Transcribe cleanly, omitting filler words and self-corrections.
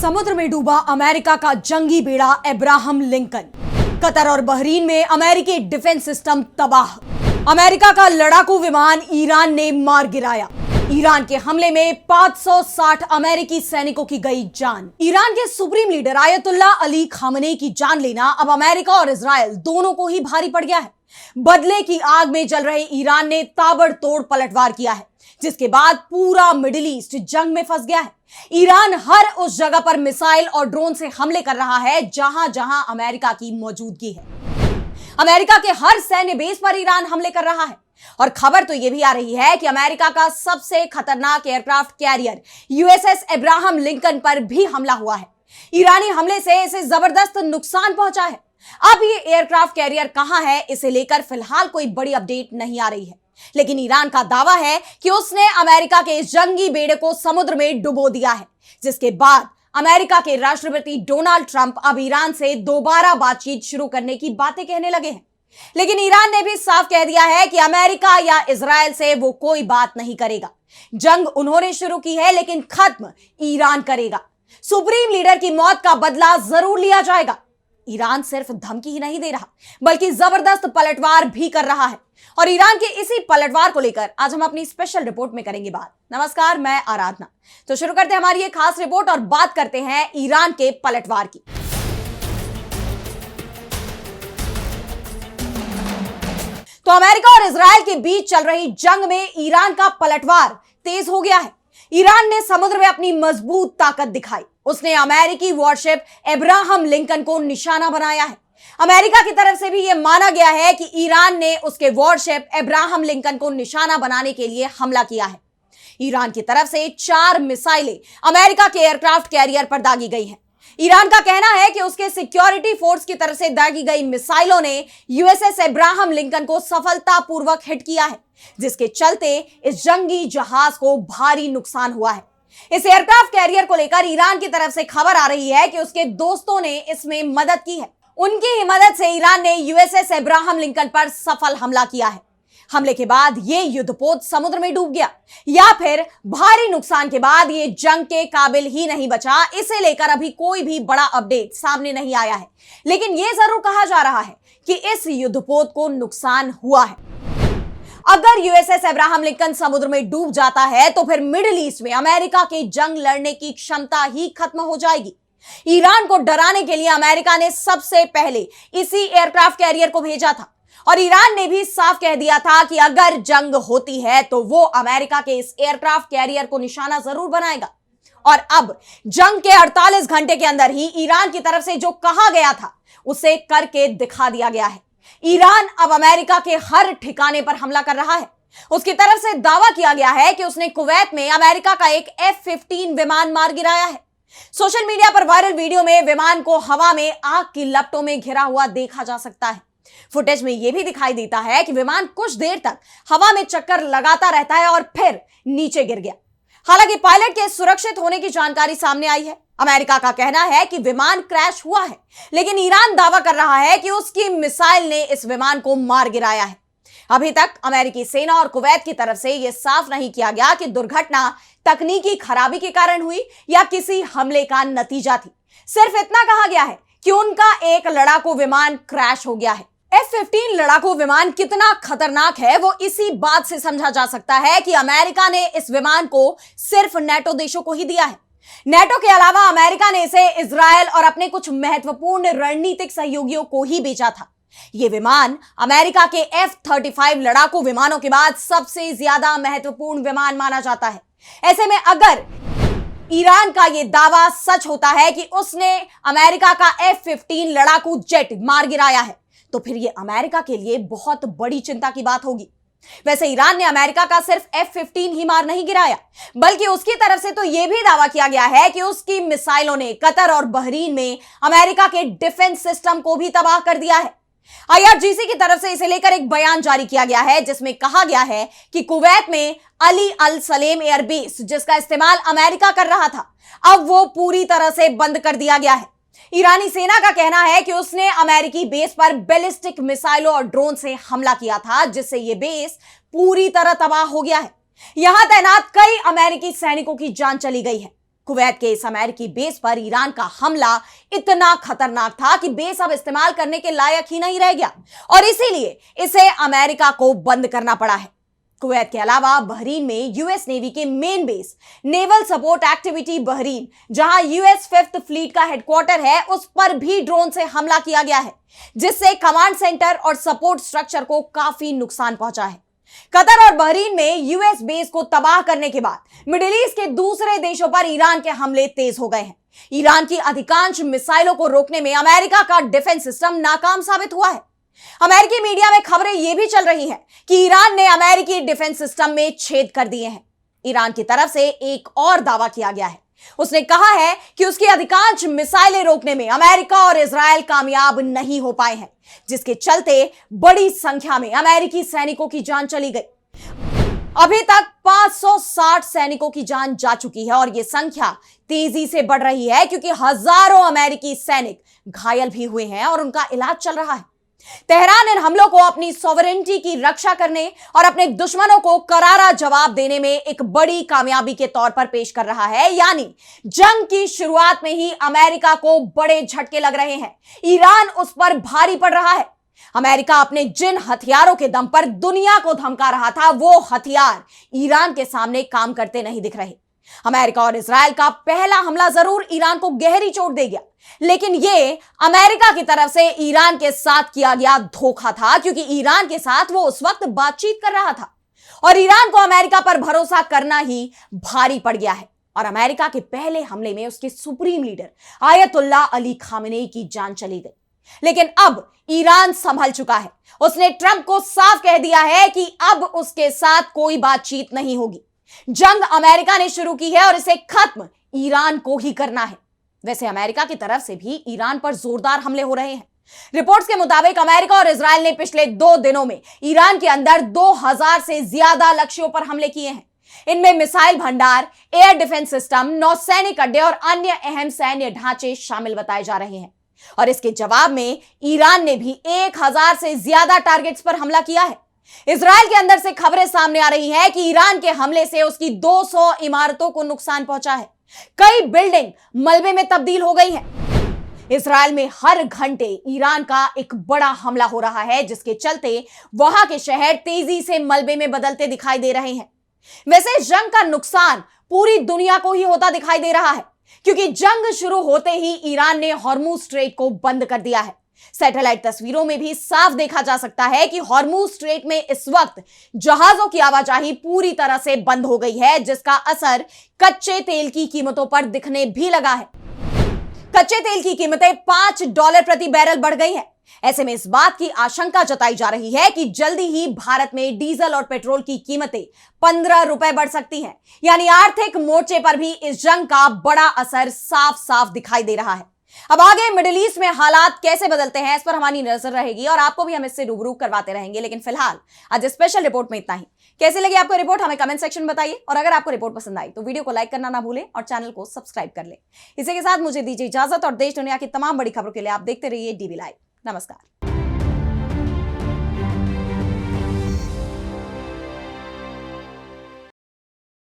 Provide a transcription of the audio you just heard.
समुद्र में डूबा अमेरिका का जंगी बेड़ा अब्राहम लिंकन। कतर और बहरीन में अमेरिकी डिफेंस सिस्टम तबाह। अमेरिका का लड़ाकू विमान ईरान ने मार गिराया। ईरान के हमले में 560 अमेरिकी सैनिकों की गई जान। ईरान के supreme leader ayatollah Ali Khamenei की जान लेना अब अमेरिका और इजराइल दोनों को ही भारी पड़ गया है। बदले की आग में जल रहे ईरान ने ताबड़तोड़ पलटवार किया है, जिसके बाद पूरा मिडिल ईस्ट जंग में फंस गया है। ईरान हर उस जगह पर मिसाइल और ड्रोन से हमले कर रहा है जहां जहां अमेरिका की मौजूदगी है। अमेरिका के हर सैन्य बेस पर ईरान हमले कर रहा है और खबर तो यह भी आ रही है कि अमेरिका का सबसे खतरनाक aircraft carrier USS Abraham Lincoln पर भी हमला हुआ है। ईरानी हमले से इसे जबरदस्त नुकसान पहुंचा है। अब ये एयरक्राफ्ट कैरियर कहां है, इसे लेकर फिलहाल कोई बड़ी अपडेट नहीं आ रही है, लेकिन ईरान का दावा है कि उसने अमेरिका के इस जंगी बेड़े को समुद्र में डुबो दिया है, जिसके बाद अमेरिका के राष्ट्रपति डोनाल्ड ट्रंप अब ईरान से दोबारा बातचीत शुरू करने की बातें कहने लगे हैं। लेकिन ईरान ने भी साफ कह दिया है कि अमेरिका या इजराइल से वो कोई बात नहीं करेगा। जंग उन्होंने शुरू की है, लेकिन खत्म ईरान करेगा। सुप्रीम लीडर की मौत का बदला जरूर लिया जाएगा। ईरान सिर्फ धमकी ही नहीं दे रहा, बल्कि जबरदस्त पलटवार भी कर रहा है और ईरान के इसी पलटवार को लेकर आज हम अपनी स्पेशल रिपोर्ट में करेंगे बात। नमस्कार, मैं आराधना। तो शुरू करते हैं हमारी ये खास रिपोर्ट और बात करते हैं ईरान के पलटवार की। तो अमेरिका और इजराइल के बीच चल रही जंग में ईरान का पलटवार तेज हो गया है। ईरान ने समुद्र में अपनी मजबूत ताकत दिखाई। उसने अमेरिकी वॉरशिप अब्राहम लिंकन को निशाना बनाया है। अमेरिका की तरफ से भी यह माना गया है कि ईरान ने उसके वॉरशिप अब्राहम लिंकन को निशाना बनाने के लिए हमला किया है। ईरान की तरफ से 4 मिसाइलें अमेरिका के एयरक्राफ्ट कैरियर पर दागी गई हैं। ईरान का कहना है कि उसके सिक्योरिटी फोर्स की तरफ से दागी गई मिसाइलों ने यूएसएस अब्राहम लिंकन को सफलतापूर्वक हिट किया है, जिसके चलते इस जंगी जहाज को भारी नुकसान हुआ है। इस एयरक्राफ्ट कैरियर को लेकर ईरान की तरफ से खबर आ रही है कि उसके दोस्तों ने इसमें मदद की है। उनकी ही मदद से ईरान ने यूएसएस अब्राहम लिंकन पर सफल हमला किया है। हमले के बाद यह युद्धपोत समुद्र में डूब गया या फिर भारी नुकसान के बाद यह जंग के काबिल ही नहीं बचा, इसे लेकर अभी कोई भी बड़ा अपडेट सामने नहीं आया है। लेकिन यह जरूर कहा जा रहा है कि इस युद्धपोत को नुकसान हुआ है। अगर यूएसएस अब्राहम लिंकन समुद्र में डूब जाता है तो फिर मिडिल ईस्ट में अमेरिका की जंग लड़ने की क्षमता ही खत्म हो जाएगी। ईरान को डराने के लिए अमेरिका ने सबसे पहले इसी एयरक्राफ्ट कैरियर को भेजा था और ईरान ने भी साफ कह दिया था कि अगर जंग होती है तो वो अमेरिका के इस एयरक्राफ्ट कैरियर को निशाना जरूर बनाएगा। और अब जंग के 48 घंटे के अंदर ही ईरान की तरफ से जो कहा गया था उसे करके दिखा दिया गया है। ईरान अब अमेरिका के हर ठिकाने पर हमला कर रहा है। उसकी तरफ से दावा किया गया है कि उसने कुवैत में अमेरिका का एक F-15 विमान मार गिराया है। सोशल मीडिया पर वायरल वीडियो में विमान को हवा में आग की लपटों में घिरा हुआ देखा जा सकता है। फुटेज में यह भी दिखाई देता है कि विमान कुछ देर तक हवा में चक्कर लगाता रहता है और फिर नीचे गिर गया। हालांकि पायलट के सुरक्षित होने की जानकारी सामने आई है। अमेरिका का कहना है कि विमान क्रैश हुआ है, लेकिन ईरान दावा कर रहा है कि उसकी मिसाइल ने इस विमान को मार गिराया है। अभी तक अमेरिकी सेना और कुवैत की तरफ से यह साफ नहीं किया गया कि दुर्घटना तकनीकी खराबी के कारण हुई या किसी हमले का नतीजा थी। सिर्फ इतना कहा गया है कि उनका एक लड़ाकू विमान क्रैश हो गया है। F-15 लड़ाकू विमान कितना खतरनाक है वो इसी बात से समझा जा सकता है कि अमेरिका ने इस विमान को सिर्फ नेटो देशों को ही दिया है। नेटो के अलावा अमेरिका ने इसे इजराइल और अपने कुछ महत्वपूर्ण रणनीतिक सहयोगियों को ही बेचा था। यह विमान अमेरिका के F-35 लड़ाकू विमानों के बाद सबसे ज्यादा महत्वपूर्ण विमान माना जाता है। ऐसे में अगर ईरान का यह दावा सच होता है कि उसने अमेरिका का F-15 लड़ाकू जेट मार गिराया है तो फिर यह अमेरिका के लिए बहुत बड़ी चिंता की बात होगी। वैसे ईरान ने अमेरिका का सिर्फ F-15 ही मार नहीं गिराया, बल्कि उसकी तरफ से तो यह भी दावा किया गया है कि उसकी मिसाइलों ने कतर और बहरीन में अमेरिका के डिफेंस सिस्टम को भी तबाह कर दिया है। IRGC की तरफ से इसे लेकर एक बयान जारी किया गया है, जिसमें कहा गया है कि कुवैत में अली अल सलेम एयरबेस, जिसका इस्तेमाल अमेरिका कर रहा था, अब वो पूरी तरह से बंद कर दिया गया है। ईरानी सेना का कहना है कि उसने अमेरिकी बेस पर बैलिस्टिक मिसाइलों और ड्रोन से हमला किया था, जिससे यह बेस पूरी तरह तबाह हो गया है। यहां तैनात कई अमेरिकी सैनिकों की जान चली गई है। कुवैत के इस अमेरिकी बेस पर ईरान का हमला इतना खतरनाक था कि बेस अब इस्तेमाल करने के लायक ही नहीं रह गया और इसीलिए इसे अमेरिका को बंद करना पड़ा है। कुवैत के अलावा बहरीन में यूएस नेवी के main base naval support activity Bahrain, जहां यूएस 5th फ्लीट का हेडक्वार्टर है, उस पर भी ड्रोन से हमला किया गया है, जिससे कमांड सेंटर और सपोर्ट स्ट्रक्चर को काफी नुकसान पहुंचा है। कतर और बहरीन में यूएस बेस को तबाह करने के बाद मिडिल ईस्ट के दूसरे देशों पर ईरान के हमले तेज हो गए हैं। ईरान की अधिकांश मिसाइलों को रोकने में अमेरिका का डिफेंस सिस्टम नाकाम साबित हुआ है। अमेरिकी मीडिया में खबरें यह भी चल रही हैं कि ईरान ने अमेरिकी डिफेंस सिस्टम में छेद कर दिए हैं। ईरान की तरफ से एक और दावा किया गया है। उसने कहा है कि उसकी अधिकांश मिसाइलें रोकने में अमेरिका और इजराइल कामयाब नहीं हो पाए हैं, जिसके चलते बड़ी संख्या में अमेरिकी सैनिकों की जान चली गई। अभी तक 560 सैनिकों की जान जा चुकी है और यह संख्या तेजी से बढ़ रही है क्योंकि हजारों अमेरिकी सैनिक घायल भी हुए हैं और उनका इलाज चल रहा है। तेहरान इन हमलों को अपनी सॉवरेनिटी की रक्षा करने और अपने दुश्मनों को करारा जवाब देने में एक बड़ी कामयाबी के तौर पर पेश कर रहा है। यानी जंग की शुरुआत में ही अमेरिका को बड़े झटके लग रहे हैं। ईरान उस पर भारी पड़ रहा है। अमेरिका अपने जिन हथियारों के दम पर दुनिया को धमका रहा था, वो हथियार ईरान के सामने काम करते नहीं दिख रहे। अमेरिका और इजराइल का पहला हमला जरूर ईरान को गहरी चोट दे गया, लेकिन यह अमेरिका की तरफ से ईरान के साथ किया गया धोखा था, क्योंकि ईरान के साथ वो उस वक्त बातचीत कर रहा था और ईरान को अमेरिका पर भरोसा करना ही भारी पड़ गया है। और अमेरिका के पहले हमले में उसके supreme leader Ayatollah Ali Khamenei की जान चली गई। लेकिन अब ईरान संभल चुका है। उसने ट्रंप को साफ कह दिया है कि अब उसके साथ कोई बातचीत नहीं होगी। जंग अमेरिका ने शुरू की है और इसे खत्म ईरान को ही करना है। वैसे अमेरिका की तरफ से भी ईरान पर जोरदार हमले हो रहे हैं। रिपोर्ट्स के मुताबिक अमेरिका और इजराइल ने पिछले 2 दिनों में ईरान के अंदर 2000 से ज्यादा लक्ष्यों पर हमले किए हैं। इनमें मिसाइल भंडार, एयर डिफेंस सिस्टम, नौसैनिक अड्डे और अन्य अहम सैन्य ढांचे शामिल बताए जा रहे हैं। और इसके जवाब में ईरान ने भी 1000 से ज्यादा टारगेट्स पर हमला किया है। इजराइल के अंदर से खबरें सामने आ रही हैं कि ईरान के हमले से उसकी 200 इमारतों को नुकसान पहुंचा है। कई बिल्डिंग मलबे में तब्दील हो गई हैं। इजराइल में हर घंटे ईरान का एक बड़ा हमला हो रहा है, जिसके चलते वहां के शहर तेजी से मलबे में बदलते दिखाई दे रहे हैं। वैसे जंग का नुकसान पूरी दुनिया को ही होता दिखाई दे रहा है, क्योंकि जंग शुरू होते ही ईरान ने हॉर्मुज स्ट्रेट को बंद कर दिया है। सैटेलाइट तस्वीरों में भी साफ देखा जा सकता है कि हॉर्मुज स्ट्रेट में इस वक्त जहाजों की आवाजाही पूरी तरह से बंद हो गई है, जिसका असर कच्चे तेल की कीमतों पर दिखने भी लगा है। कच्चे तेल की कीमतें $5 प्रति बैरल बढ़ गई हैं। ऐसे में इस बात की आशंका जताई जा रही है कि जल्दी ही भारत में डीजल और पेट्रोल की कीमतें ₹15 बढ़ सकती हैं। यानी आर्थिक मोर्चे पर भी इस जंग का बड़ा असर साफ साफ दिखाई दे रहा है। अब आगे मिडिल ईस्ट में हालात कैसे बदलते हैं, इस पर हमारी नजर रहेगी और आपको भी हम इससे रूबरू करवाते रहेंगे। लेकिन फिलहाल आज स्पेशल रिपोर्ट में इतना ही। कैसी लगी आपको रिपोर्ट, हमें कमेंट सेक्शन में बताइए और अगर आपको रिपोर्ट पसंद आई तो वीडियो को लाइक करना ना भूलें और चैनल को सब्सक्राइब कर लें। इसी के साथ मुझे दीजिए इजाजत और देश दुनिया की तमाम बड़ी खबरों के लिए आप देखते रहिए डीवी लाइव। नमस्कार।